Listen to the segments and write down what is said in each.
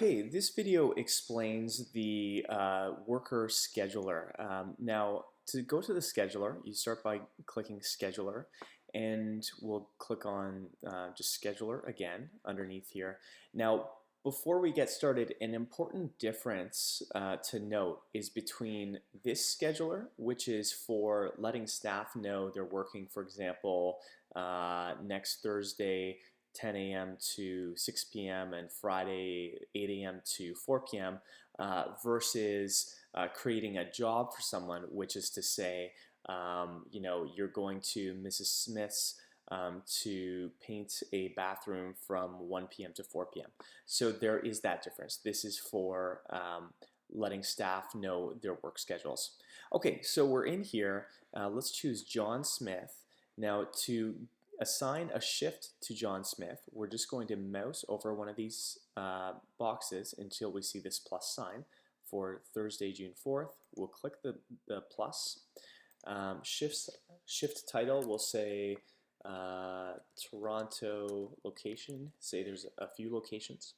Okay, this video explains the worker scheduler. Now, to go to the scheduler, you start by clicking scheduler, and we'll click on just scheduler again underneath here. Now, before we get started, an important difference to note is between this scheduler, which is for letting staff know they're working, for example, next Thursday 10 a.m. to 6 p.m. and Friday 8 a.m. to 4 p.m. Versus creating a job for someone, which is to say, you're going to Mrs. Smith's to paint a bathroom from 1 p.m. to 4 p.m. So there is that difference. This is for letting staff know their work schedules. Okay, so we're in here. Let's choose John Smith. Now, to assign a shift to John Smith, we're just going to mouse over one of these boxes until we see this plus sign. For Thursday, June 4th, we'll click the plus. Shift title, we'll say Toronto location. Say there's a few locations.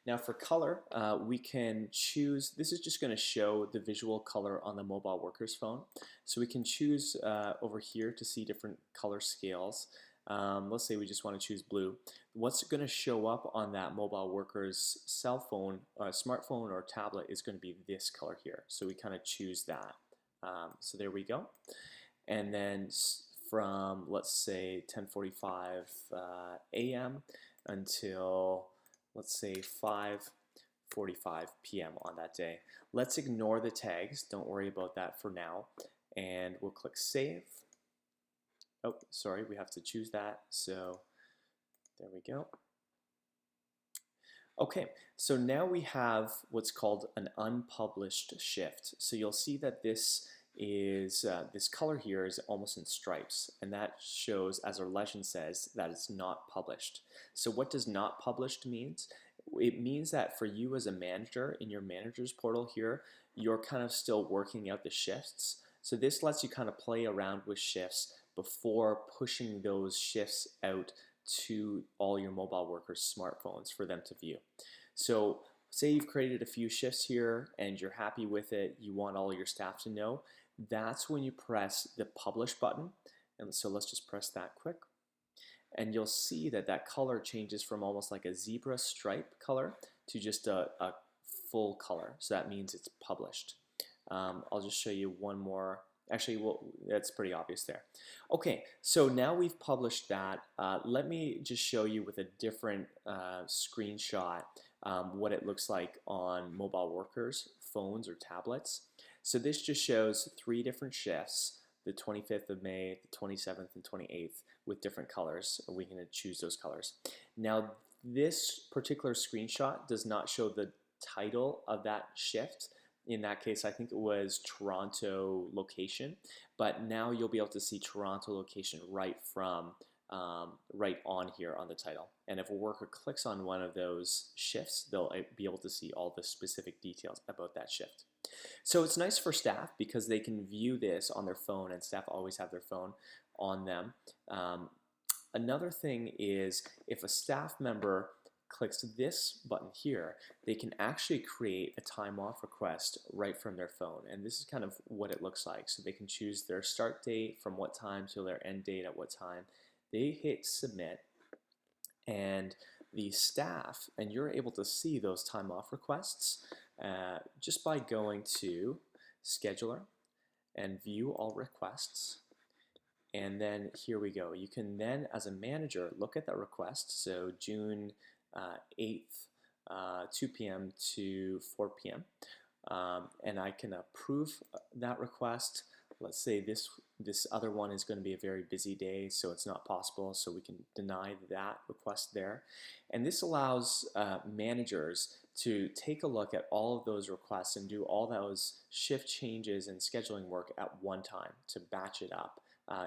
Now for color, we can choose, this is just going to show the visual color on the mobile worker's phone. So we can choose over here to see different color scales. Let's say we just want to choose blue. What's going to show up on that mobile worker's cell phone, smartphone or tablet is going to be this color here. So we kind of choose that. So there we go. And then from, let's say, 10:45 a.m. until, let's say, 5:45 p.m. on that day. Let's ignore the tags. Don't worry about that for now. And we'll click Save. Oh, sorry, we have to choose that. So there we go. Okay, so now we have what's called an unpublished shift. So you'll see that this is this color here is almost in stripes, and that shows, as our legend says, that it's not published. So what does not published means? It means that for you as a manager in your manager's portal here, you're kind of still working out the shifts. So this lets you kind of play around with shifts before pushing those shifts out to all your mobile workers' smartphones for them to view. So say you've created a few shifts here and you're happy with it, you want all your staff to know, that's when you press the publish button. And so let's just press that quick. And you'll see that that color changes from almost like a zebra stripe color to just a full color. So that means it's published. I'll just show you one more. Actually, well, that's pretty obvious there. Okay, so now we've published that. Let me just show you with a different screenshot what it looks like on mobile workers, phones or tablets. So this just shows 3 different shifts, the 25th of May, the 27th and 28th, with different colors. We can choose those colors. Now, this particular screenshot does not show the title of that shift. In that case, I think it was Toronto location, but now you'll be able to see Toronto location right from right on here on the title. And if a worker clicks on one of those shifts, they'll be able to see all the specific details about that shift. So it's nice for staff because they can view this on their phone, and staff always have their phone on them. Another thing is if a staff member clicks this button here, they can actually create a time off request right from their phone. And this is kind of what it looks like. So they can choose their start date from what time till their end date at what time. They hit submit, and the staff, and you're able to see those time off requests just by going to scheduler and view all requests. And then here we go. You can then, as a manager, look at that request. So June 8th, 2 p.m. to 4 p.m. And I can approve that request. Let's say this other one is going to be a very busy day, so it's not possible, so we can deny that request there. And this allows managers to take a look at all of those requests and do all those shift changes and scheduling work at one time to batch it up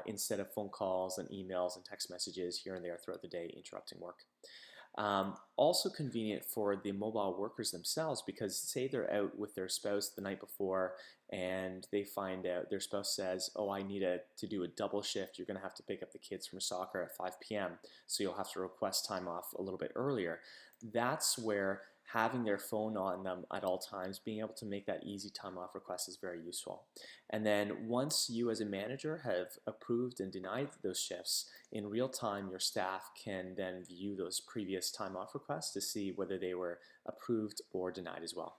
instead of phone calls and emails and text messages here and there throughout the day interrupting work. Also convenient for the mobile workers themselves, because say they're out with their spouse the night before and they find out their spouse says, oh, I need to do a double shift, you're going to have to pick up the kids from soccer at 5 p.m. so you'll have to request time off a little bit earlier. That's where having their phone on them at all times, being able to make that easy time off request is very useful. And then once you as a manager have approved and denied those shifts, in real time your staff can then view those previous time off requests to see whether they were approved or denied as well.